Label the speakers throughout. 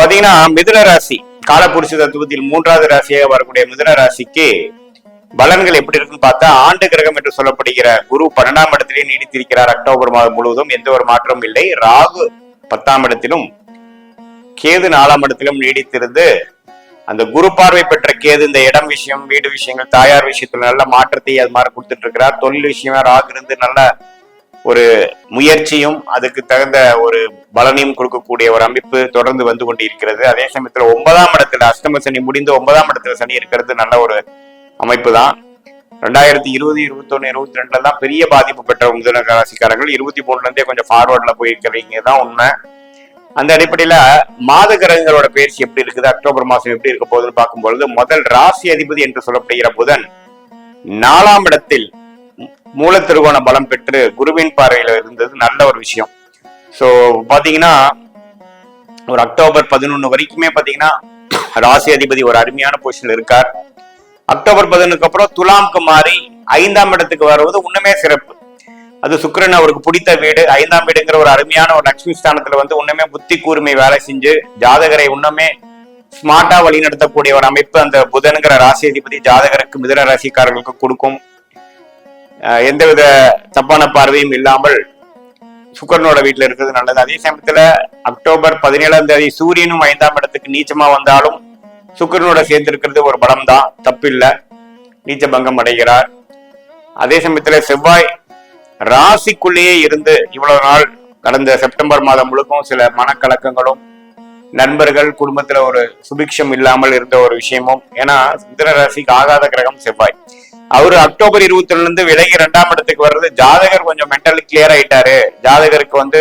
Speaker 1: பாத்தீங்கன்னா மிதுன ராசி காலபுருஷ தத்துவத்தில் 3வது ராசியாக வரக்கூடிய மிதுன ராசிக்கு பலன்கள் எப்படி இருக்குன்னு பார்த்தா, ஆண்டு கிரகம் என்று சொல்லப்படுகிற குரு 12ஆம் இடத்திலே நீடித்திருக்கிறார். அக்டோபர் மாதம் முழுவதும் எந்த ஒரு மாற்றமும் இல்லை. ராகு 10ஆம் இடத்திலும் கேது 4ஆம் இடத்திலும் நீடித்திருந்து, அந்த குரு பார்வை பெற்ற கேது இந்த இடம் விஷயம், வீடு விஷயங்கள், தாயார் விஷயத்துல நல்ல மாற்றத்தை அது மாதிரி கொடுத்துட்டு இருக்கிறார். தொழில் விஷயமா ராகு இருந்து நல்ல ஒரு முயற்சியும் அதுக்கு தகுந்த ஒரு பலனையும் கொடுக்கக்கூடிய ஒரு அமைப்பு தொடர்ந்து வந்து கொண்டிருக்கிறது. அதே சமயத்துல 9ஆம் இடத்துல அஷ்டம சனி முடிந்து 9ஆம் இடத்துல சனி இருக்கிறது நல்ல ஒரு அமைப்பு தான். 2020, 21, 22 தான் பெரிய பாதிப்பு பெற்ற மிதுன ராசிக்காரர்கள். 23ல இருந்தே கொஞ்சம் ஃபார்வர்ட்ல போயிருக்கிறீங்க தான் உண்மை. அந்த அடிப்படையில மாத கிரகங்களோட பயிற்சி எப்படி இருக்குது, அக்டோபர் மாசம் எப்படி இருக்க போகுதுன்னு பார்க்கும்பொழுது, முதல் ராசி அதிபதி என்று சொல்லப்படுகிற புதன் 4ஆம் இடத்தில் மூல திருகோண பலம் பெற்று குருவின் பார்வையில இருந்தது நல்ல ஒரு விஷயம். சோ பாத்தீங்கன்னா ஒரு அக்டோபர் 11 வரைக்குமே பாத்தீங்கன்னா ராசி அதிபதி ஒரு அருமையான பொசிஷன்ல இருக்கார். அக்டோபர் 11க்கு அப்புறம் துலாம்க்கு மாறி 5ஆம் இடத்துக்கு வருவது இன்னுமே சிறப்பு. அது சுக்கிரன் அவருக்கு பிடித்த வீடு. 5ஆம் வீடுங்கிற ஒரு அருமையான ஒரு லட்சுமி ஸ்தானத்துல வந்து இன்னுமே புத்தி கூர்மை வேலை செஞ்சு ஜாதகரை இன்னுமே ஸ்மார்ட்டா வழி நடத்தக்கூடிய ஒரு அமைப்பு அந்த புதனுங்கிற ராசி அதிபதி ஜாதகருக்கு மிதுன ராசிக்காரர்களுக்கு கொடுக்கும். எந்தவித தப்பான பார்வையும் இல்லாமல் சுக்கரனோட வீட்டுல இருக்கிறது நல்லது. அதே சமயத்துல அக்டோபர் 17ஆம் தேதி சூரியனும் 5ஆம் இடத்துக்கு நீச்சமா வந்தாலும் சுக்கரனோட சேர்ந்து இருக்கிறது ஒரு பலம் தான், தப்பில்லை. நீச்ச பங்கம் அடைகிறார். அதே சமயத்துல செவ்வாய் ராசிக்குள்ளேயே இருந்து இவ்வளவு நாள் கடந்த செப்டம்பர் மாதம் முழுக்கும் சில மனக்கலக்கங்களும், நண்பர்கள் குடும்பத்துல ஒரு சுபிக்ஷம் இல்லாமல் இருந்த ஒரு விஷயமும், ஏன்னா மிதுன ராசிக்கு ஆகாத கிரகம் செவ்வாய். அவரு அக்டோபர் 21 இருந்து விலகி 2ஆம் இடத்துக்கு வர்றது, ஜாதகர் கொஞ்சம் மென்டலி கிளியர் ஆயிட்டாரு, ஜாதகருக்கு வந்து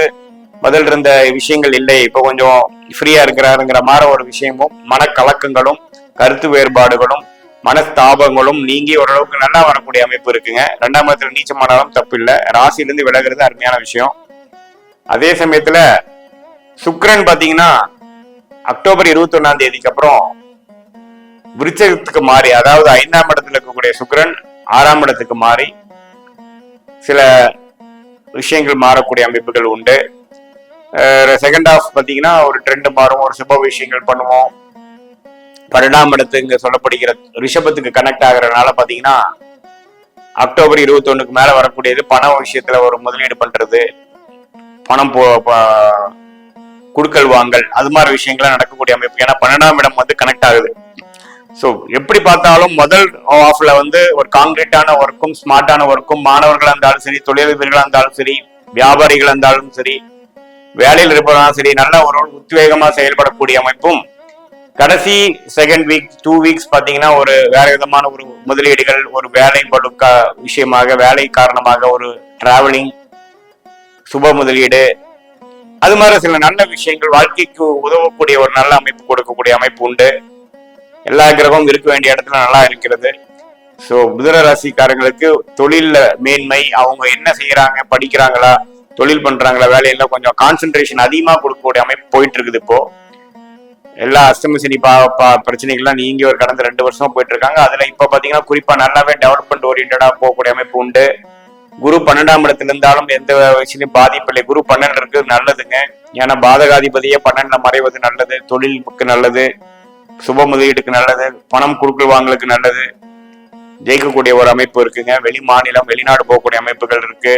Speaker 1: பதில் இருந்த விஷயங்கள் இல்லை, இப்ப கொஞ்சம் ஃப்ரீயா இருக்கிறாருங்கிற மாதிரி ஒரு விஷயமும், மனக்கலக்கங்களும் கருத்து வேறுபாடுகளும் மனஸ்தாபங்களும் நீங்கி ஓரளவுக்கு நல்லா வரக்கூடிய அமைப்பு இருக்குங்க. 2ஆம் இடத்துல நீச்சமானாலும் தப்பு இல்லை. ராசியிலிருந்து விலகிறது அருமையான விஷயம். அதே சமயத்துல சுக்கிரன் பாத்தீங்கன்னா அக்டோபர் 21ஆம் தேதிக்கு அப்புறம் விருச்சகத்துக்கு மாறி, அதாவது 5ஆம் இடத்துல இருக்கக்கூடிய சுக்கிரன் 6ஆம் இடத்துக்கு மாறி சில விஷயங்கள் மாறக்கூடிய அமைப்புகள் உண்டு. செகண்ட் ஹாஃப் பாத்தீங்கன்னா ஒரு ட்ரெண்ட் மாறும், ஒரு சுப விஷயங்கள் பண்ணுவோம். 12ஆம் இடத்துக்கு சொல்லப்படுகிற ரிஷபத்துக்கு கனெக்ட் ஆகுறதுனால பாத்தீங்கன்னா அக்டோபர் 21க்கு மேல வரக்கூடியது பண விஷயத்துல ஒரு முதலீடு பண்றது, பணம் குடுக்கல் வாங்கல், அது மாதிரி விஷயங்கள்லாம் நடக்கக்கூடிய அமைப்பு. ஏன்னா 12ஆம் இடம் வந்து கனெக்ட் ஆகுது. ஸோ எப்படி பார்த்தாலும் முதல் ஆஃப்ல வந்து ஒரு கான்கிரீட்டான ஒர்க்கும் ஸ்மார்ட்டான ஒர்க்கும், மாணவர்களா இருந்தாலும் சரி, தொழிலதிபர்களா இருந்தாலும் சரி, வியாபாரிகளா இருந்தாலும் சரி, வேலையில் இருப்பதாலும் சரி, நல்ல ஒரு உத்வேகமா செயல்படக்கூடிய அமைப்பும், கடைசி செகண்ட் வீக் 2 வீக்ஸ் பாத்தீங்கன்னா ஒரு வேற விதமான ஒரு முதலீடுகள், ஒரு வேலை படுக்க விஷயமாக, வேலை காரணமாக ஒரு டிராவலிங், சுப முதலீடு, அது மாதிரி சில நல்ல விஷயங்கள் வாழ்க்கைக்கு உதவக்கூடிய ஒரு நல்ல அமைப்பு கொடுக்கக்கூடிய அமைப்பு உண்டு. எல்லா கிரகமும் இருக்க வேண்டிய இடத்துல நல்லா இருக்கிறது. ஸோ மிதுன ராசிக்காரங்களுக்கு தொழில்ல மேன்மை, அவங்க என்ன செய்யறாங்க, படிக்கிறாங்களா, தொழில் பண்றாங்களா, வேலையில கொஞ்சம் கான்சென்ட்ரேஷன் அதிகமா கொடுக்கக்கூடிய அமைப்பு போயிட்டு இருக்குது. இப்போ எல்லா அஷ்டம சனி பிரச்சனைகள்லாம் நீங்க ஒரு கடந்த 2 வருஷமா போயிட்டு இருக்காங்க. அதுல இப்ப பாத்தீங்கன்னா குறிப்பா நல்லாவே டெவலப்மெண்ட் ஓரியன்டா போகக்கூடிய அமைப்பு உண்டு. குரு 12ஆம் இடத்துல இருந்தாலும் எந்த விஷயத்தையும் பாதிப்பில்லை. குரு 12 இருக்கு நல்லதுங்க. ஏன்னா பாதகாதிபதியே 12ல மறைவது நல்லது, தொழிலுக்கு நல்லது, சுப முதலீடுக்கு நல்லது, பணம் குடுக்கல் வாங்கலுக்கு நல்லது, ஜெயிக்கக்கூடிய ஒரு அமைப்பு இருக்குங்க. வெளி மாநிலம் வெளிநாடு போகக்கூடிய அமைப்புகள் இருக்கு.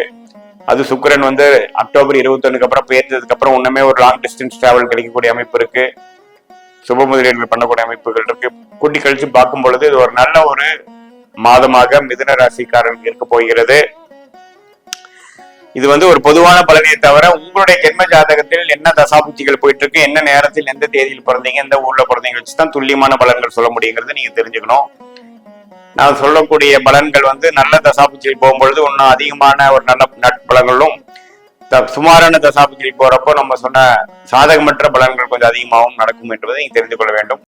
Speaker 1: அது சுக்கிரன் வந்து அக்டோபர் 21க்கு அப்புறம் பேர்த்ததுக்கு அப்புறம் இன்னுமே ஒரு லாங் டிஸ்டன்ஸ் டிராவல் கிடைக்கக்கூடிய அமைப்பு இருக்கு. சுப முதலீடுகள் பண்ணக்கூடிய அமைப்புகள் இருக்கு. கூட்டி கழிச்சு பார்க்கும் பொழுது இது ஒரு நல்ல ஒரு மாதமாக மிதுன ராசிக்காரர்களுக்கு இருக்க போகிறது. இது வந்து ஒரு பொதுவான பலனையை தவிர உங்களுடைய ஜென்ம ஜாதகத்தில் என்ன தசாபுத்திகள் போயிட்டு இருக்கு, என்ன நேரத்தில் எந்த தேதியில் பிறந்தீங்க, எந்த ஊர்ல பிறந்தீங்க வச்சுதான் துல்லியமான பலன்கள் சொல்ல முடியுங்கிறது நீங்க தெரிஞ்சுக்கணும். நான் சொல்லக்கூடிய பலன்கள் வந்து நல்ல தசாபுத்தியில் போகும்பொழுது இன்னும் அதிகமான ஒரு நல்ல நட்பலன்களும், சுமாரான தசாபுத்தியில் போறப்போ நம்ம சொன்ன சாதகமற்ற பலன்கள் கொஞ்சம் அதிகமாகவும் நடக்கும் என்பதை நீங்க தெரிந்து கொள்ள வேண்டும்.